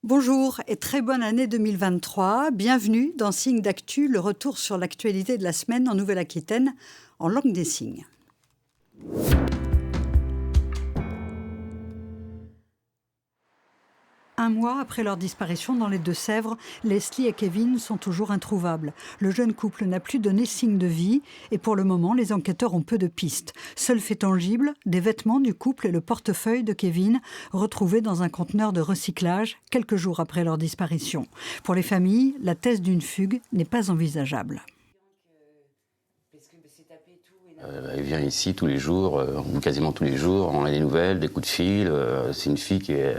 Bonjour et très bonne année 2023. Bienvenue dans Signes d'actu, le retour sur l'actualité de la semaine en Nouvelle-Aquitaine en langue des signes. Un mois après leur disparition dans les Deux-Sèvres, Leslie et Kevin sont toujours introuvables. Le jeune couple n'a plus donné signe de vie et pour le moment, les enquêteurs ont peu de pistes. Seul fait tangible, des vêtements du couple et le portefeuille de Kevin retrouvés dans un conteneur de recyclage quelques jours après leur disparition. Pour les familles, la thèse d'une fugue n'est pas envisageable. Elle vient ici tous les jours, quasiment tous les jours, on a des nouvelles, des coups de fil. C'est une fille qui est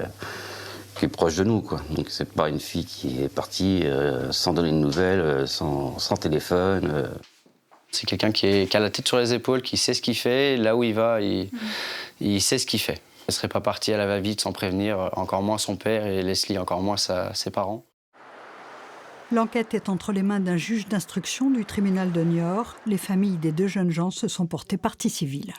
proche de nous, quoi. Donc c'est pas une fille qui est partie sans donner de nouvelles, sans téléphone. C'est quelqu'un qui a la tête sur les épaules, qui sait ce qu'il fait, là où il va, il sait ce qu'il fait. Il ne serait pas parti à la va-vite sans prévenir, encore moins son père et Leslie, encore moins ses parents. L'enquête est entre les mains d'un juge d'instruction du tribunal de Niort. Les familles des deux jeunes gens se sont portées partie civile.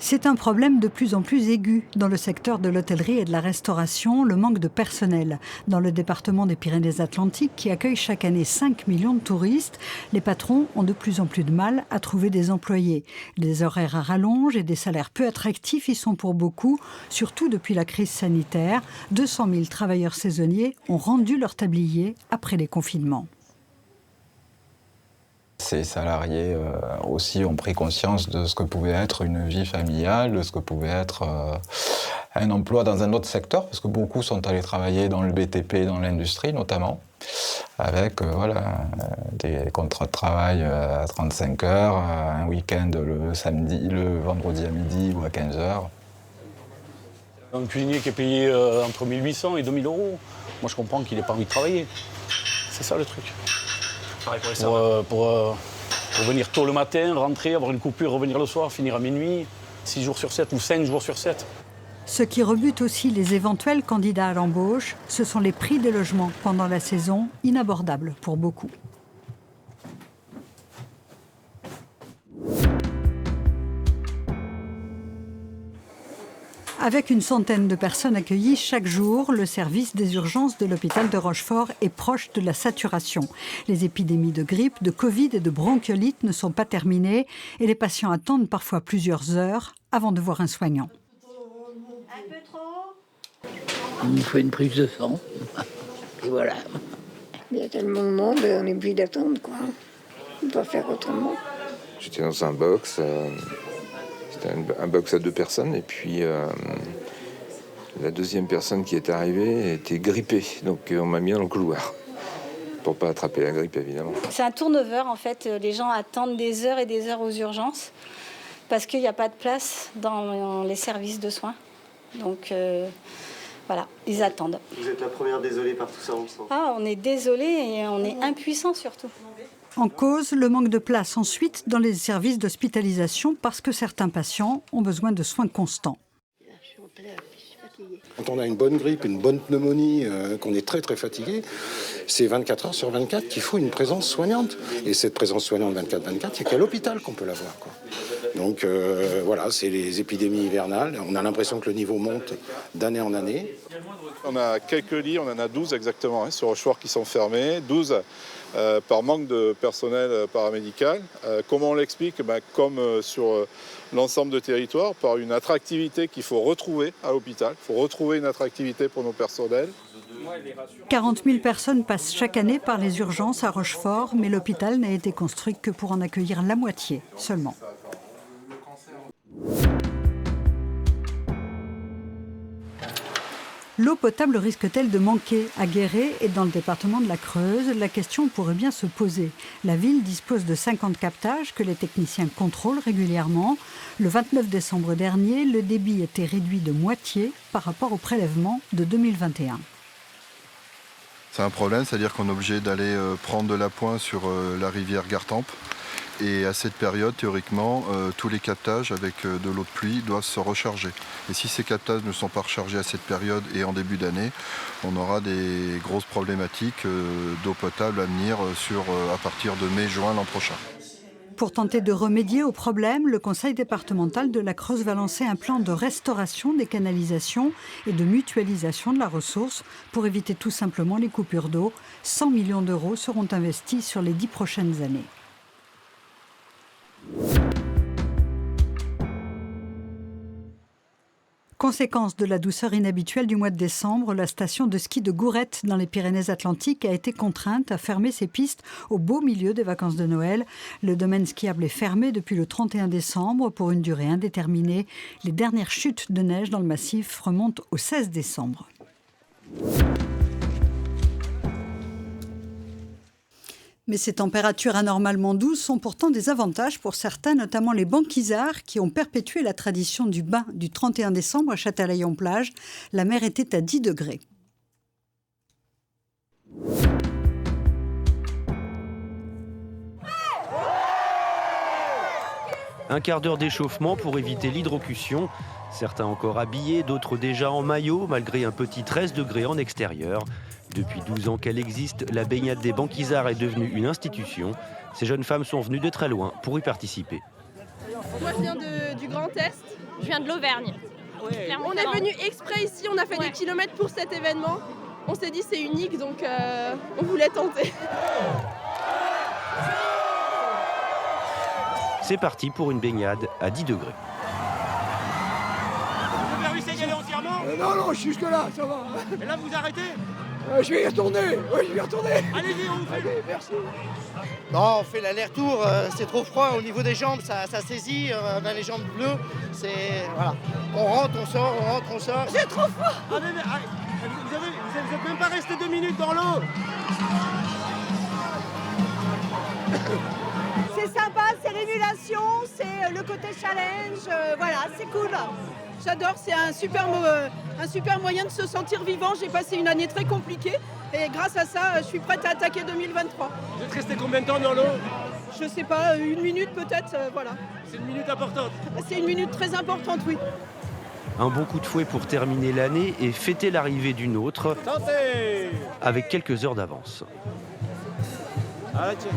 C'est un problème de plus en plus aigu dans le secteur de l'hôtellerie et de la restauration, le manque de personnel. Dans le département des Pyrénées-Atlantiques, qui accueille chaque année 5 millions de touristes, les patrons ont de plus en plus de mal à trouver des employés. Les horaires à rallonge et des salaires peu attractifs y sont pour beaucoup, surtout depuis la crise sanitaire. 200 000 travailleurs saisonniers ont rendu leur tablier après les confinements. Ces salariés aussi ont pris conscience de ce que pouvait être une vie familiale, de ce que pouvait être un emploi dans un autre secteur, parce que beaucoup sont allés travailler dans le BTP, dans l'industrie notamment, avec des contrats de travail à 35 heures, un week-end le vendredi à midi ou à 15 heures. Un cuisinier qui est payé entre 1 800 et 2 000 euros, moi je comprends qu'il n'ait pas envie de travailler. C'est ça le truc. Pour venir tôt le matin, rentrer, avoir une coupure, revenir le soir, finir à minuit, 6 jours sur 7 ou 5 jours sur 7. Ce qui rebute aussi les éventuels candidats à l'embauche, ce sont les prix des logements pendant la saison, inabordables pour beaucoup. Avec une centaine de personnes accueillies chaque jour, le service des urgences de l'hôpital de Rochefort est proche de la saturation. Les épidémies de grippe, de Covid et de bronchiolite ne sont pas terminées et les patients attendent parfois plusieurs heures avant de voir un soignant. Un peu trop. Il faut une prise de sang. Et voilà. Il y a tellement de monde, on est obligé d'attendre, quoi. On ne peut pas faire autrement. J'étais dans un box. C'était un box à 2 personnes et puis la deuxième personne qui est arrivée était grippée. Donc on m'a mis dans le couloir pour pas attraper la grippe évidemment. C'est un turnover en fait. Les gens attendent des heures et des heures aux urgences parce qu'il n'y a pas de place dans les services de soins. Donc voilà, ils attendent. Vous êtes la première désolée par tout ça, on le sent. On est désolé et on est impuissant surtout. En cause, le manque de place ensuite dans les services d'hospitalisation parce que certains patients ont besoin de soins constants. Quand on a une bonne grippe, une bonne pneumonie, qu'on est très très fatigué, c'est 24 heures sur 24 qu'il faut une présence soignante. Et cette présence soignante 24/24, c'est qu'à l'hôpital qu'on peut l'avoir, quoi. Donc voilà, c'est les épidémies hivernales. On a l'impression que le niveau monte d'année en année. On a quelques lits, on en a 12 exactement sur Rochefort qui sont fermés, 12 par manque de personnel paramédical. Comment on l'explique? Comme sur l'ensemble de territoire, par une attractivité qu'il faut retrouver à l'hôpital. Il faut retrouver une attractivité pour nos personnels. 40 000 personnes passent chaque année par les urgences à Rochefort, mais l'hôpital n'a été construit que pour en accueillir la moitié seulement. L'eau potable risque-t-elle de manquer à Guéret et dans le département de la Creuse? La question pourrait bien se poser. La ville dispose de 50 captages que les techniciens contrôlent régulièrement. Le 29 décembre dernier, le débit était réduit de moitié par rapport au prélèvement de 2021. C'est un problème, c'est-à-dire qu'on est obligé d'aller prendre de l'appoint sur la rivière Gartempe. Et à cette période, théoriquement, tous les captages avec de l'eau de pluie doivent se recharger. Et si ces captages ne sont pas rechargés à cette période et en début d'année, on aura des grosses problématiques d'eau potable à venir à partir de mai-juin l'an prochain. Pour tenter de remédier au problème, le conseil départemental de la Creuse va lancer un plan de restauration des canalisations et de mutualisation de la ressource pour éviter tout simplement les coupures d'eau. 100 millions d'euros seront investis sur les 10 prochaines années. Conséquence de la douceur inhabituelle du mois de décembre, la station de ski de Gourette dans les Pyrénées-Atlantiques a été contrainte à fermer ses pistes au beau milieu des vacances de Noël. Le domaine skiable est fermé depuis le 31 décembre pour une durée indéterminée. Les dernières chutes de neige dans le massif remontent au 16 décembre. Mais ces températures anormalement douces sont pourtant des avantages pour certains, notamment les banquisards qui ont perpétué la tradition du bain du 31 décembre à Châtelaillon-Plage. La mer était à 10 degrés. Un quart d'heure d'échauffement pour éviter l'hydrocution. Certains encore habillés, d'autres déjà en maillot, malgré un petit 13 degrés en extérieur. Depuis 12 ans qu'elle existe, la baignade des banquisards est devenue une institution. Ces jeunes femmes sont venues de très loin pour y participer. Moi, je viens du Grand Est. Je viens de l'Auvergne. On est venu exprès ici, on a fait des kilomètres pour cet événement. On s'est dit c'est unique, donc on voulait tenter. C'est parti pour une baignade à 10 degrés. Vous avez réussi à y aller entièrement ? Non, jusque là, ça va. Et là, vous arrêtez ? Je vais y retourner, oui, je vais y retourner. Allez-y, on vous fait. Allez, merci. Non, on fait l'aller-retour, c'est trop froid au niveau des jambes, ça saisit, on a les jambes bleues, c'est... Voilà. On rentre, on sort, on rentre, on sort. J'ai trop froid. Vous n'êtes même pas resté 2 minutes dans l'eau. C'est sympa, c'est l'émulation, c'est le côté challenge, voilà, c'est cool. J'adore, c'est un super moyen de se sentir vivant. J'ai passé une année très compliquée et grâce à ça, je suis prête à attaquer 2023. Vous êtes resté combien de temps dans l'eau ? Je sais pas, 1 minute peut-être, voilà. C'est une minute importante. C'est une minute très importante, oui. Un bon coup de fouet pour terminer l'année et fêter l'arrivée d'une autre. Santé ! Avec quelques heures d'avance. À la tienne.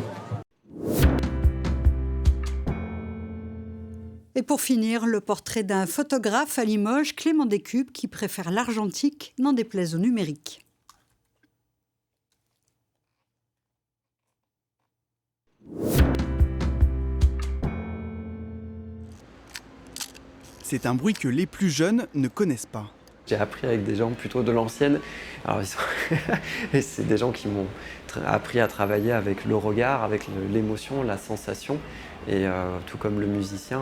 Et pour finir, le portrait d'un photographe à Limoges, Clément Descubes, qui préfère l'argentique, n'en déplaise au numérique. C'est un bruit que les plus jeunes ne connaissent pas. J'ai appris avec des gens plutôt de l'ancienne. Alors, c'est des gens qui m'ont appris à travailler avec le regard, avec l'émotion, la sensation. Et tout comme le musicien,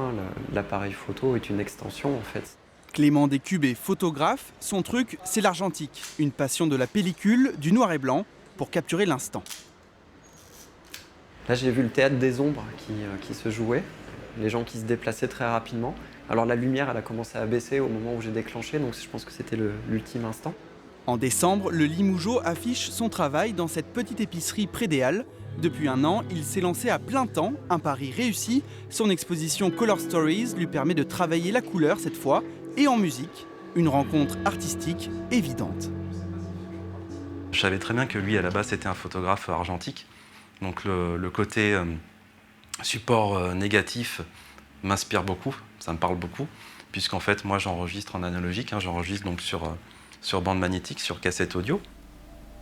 l'appareil photo est une extension en fait. Clément Descubes est photographe. Son truc, c'est l'argentique. Une passion de la pellicule, du noir et blanc, pour capturer l'instant. Là, j'ai vu le théâtre des ombres qui se jouait. Les gens qui se déplaçaient très rapidement. Alors la lumière, elle a commencé à baisser au moment où j'ai déclenché, donc je pense que c'était l'ultime instant. En décembre, le Limougeot affiche son travail dans cette petite épicerie près des Halles. Depuis 1 an, il s'est lancé à plein temps, un pari réussi. Son exposition Color Stories lui permet de travailler la couleur cette fois, et en musique, une rencontre artistique évidente. Je savais très bien que lui, à la base, c'était un photographe argentique. Donc le côté support négatif m'inspire beaucoup, ça me parle beaucoup, puisqu'en fait, moi, j'enregistre en analogique, j'enregistre donc sur bande magnétique, sur cassette audio.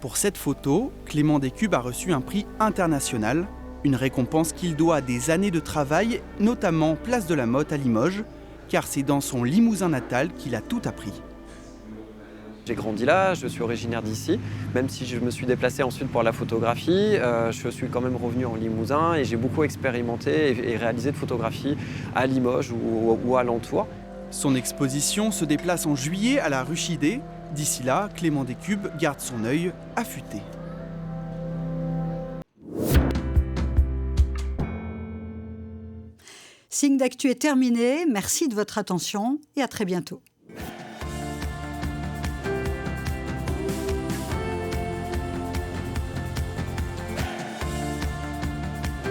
Pour cette photo, Clément Descubes a reçu un prix international, une récompense qu'il doit à des années de travail, notamment Place de la Motte à Limoges, car c'est dans son Limousin natal qu'il a tout appris. J'ai grandi là, je suis originaire d'ici, même si je me suis déplacé ensuite pour la photographie, je suis quand même revenu en Limousin et j'ai beaucoup expérimenté et réalisé de photographie à Limoges ou alentour. Son exposition se déplace en juillet à la Ruchidé. D'ici là, Clément Descubes garde son œil affûté. Signe d'actu est terminé. Merci de votre attention et à très bientôt.